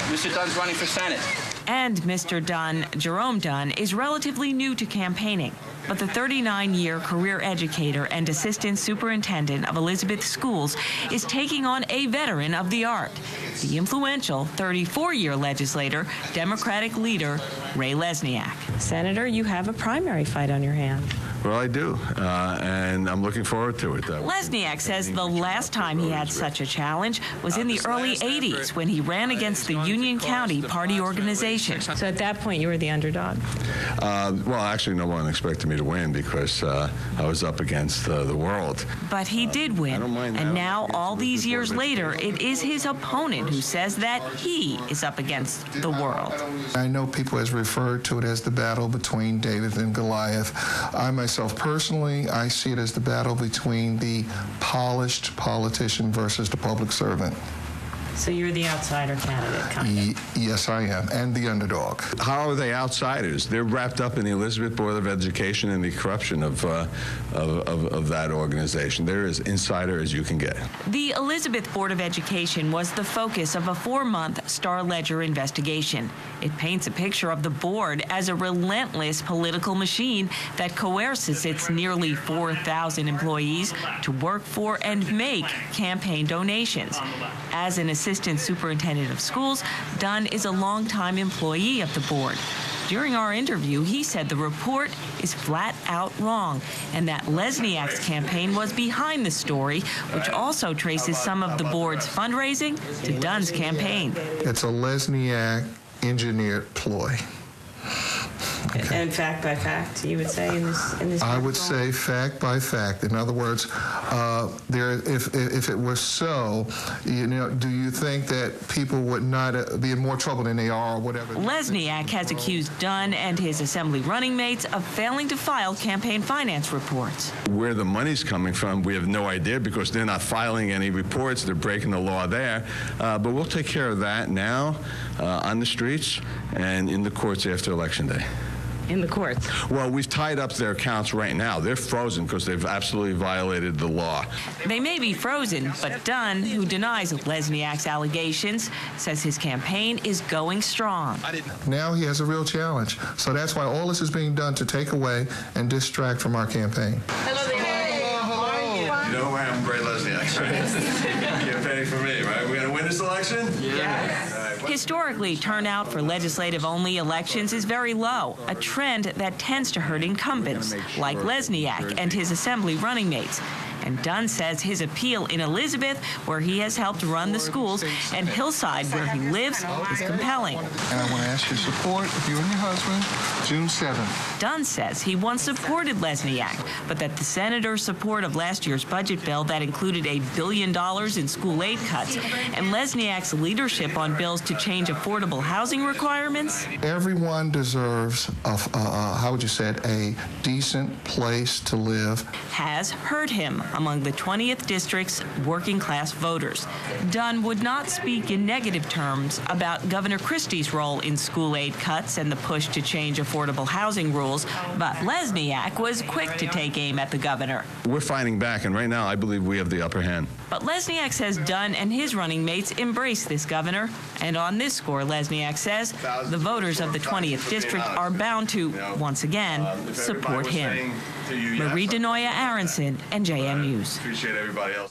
Mr. Dunn's running for Senate. And Mr. Dunn, Jerome Dunn, is relatively new to campaigning. But the 39-year career educator and assistant superintendent of Elizabeth schools is taking on a veteran of the art, the influential 34-year legislator, Democratic leader Ray Lesniak. Senator, you have a primary fight on your hands. Well, I do, and I'm looking forward to it. Lesniak says the last time he had such a challenge was in the early 80s when he ran against the Union County Party organization. So at that point, you were the underdog? Well, actually, no one expected me to win because I was up against the world. But he did win, and now, all these years later, it is his opponent who says that he is up against the world. I know people has referred to it as the battle between David and Goliath. I myself personally, I see it as the battle between the polished politician versus the public servant. So you're the outsider candidate, kind of. Yes, I am, and the underdog. How are they outsiders? They're wrapped up in the Elizabeth Board of Education and the corruption of that organization. They're as insider as you can get. The Elizabeth Board of Education was the focus of a 4-month Star-Ledger investigation. It paints a picture of the board as a relentless political machine that coerces its nearly 4,000 employees to work for and make campaign donations. As an assistant superintendent of schools, Dunn is a longtime employee of the board. During our interview, he said the report is flat out wrong and that Lesniak's campaign was behind the story, which also traces some of the board's fundraising to Dunn's campaign. It's a Lesniak engineered ploy. Okay. And fact by fact, you would say in this I would say fact by fact. In other words, if it were so, do you think that people would not be in more trouble than they are or whatever? Lesniak has accused Dunn and his assembly running mates of failing to file campaign finance reports. Where the money's coming from, we have no idea because they're not filing any reports. They're breaking the law there. But we'll take care of that now on the streets and in the courts after Election Day. In the courts? Well, we've tied up their accounts right now. They're frozen because they've absolutely violated the law. They may be frozen, but Dunn, who denies Lesniak's allegations, says his campaign is going strong. Now he has a real challenge. So that's why all this is being done to take away and distract from our campaign. Hello there. Hello. You know I'm Ray Lesniak, right? Campaigning for me, right? We're going to win this election? Yes. Historically, turnout for legislative-only elections is very low, a trend that tends to hurt incumbents, like Lesniak and his assembly running mates. And Dunn says his appeal in Elizabeth, where he has helped run the schools, and Hillside, where he lives, is compelling. And I want to ask your support of you and your husband, June 7th. Dunn says he once supported Lesniak, but that the senator's support of last year's budget bill that included $1 billion in school aid cuts and Lesniak's leadership on bills to change affordable housing requirements. Everyone deserves, how would you say it, a decent place to live. Has hurt him among the 20th District's working-class voters. Dunn would not speak in negative terms about Governor Christie's role in school aid cuts and the push to change affordable housing rules, but Lesniak was quick to take aim at the governor. We're fighting back, and right now I believe we have the upper hand. But Lesniak says Dunn and his running mates embrace this governor, and on this score, Lesniak says the voters of the 20th District are bound to, once again, support him. Marie Denoya Aronson, NJM News. Appreciate everybody else.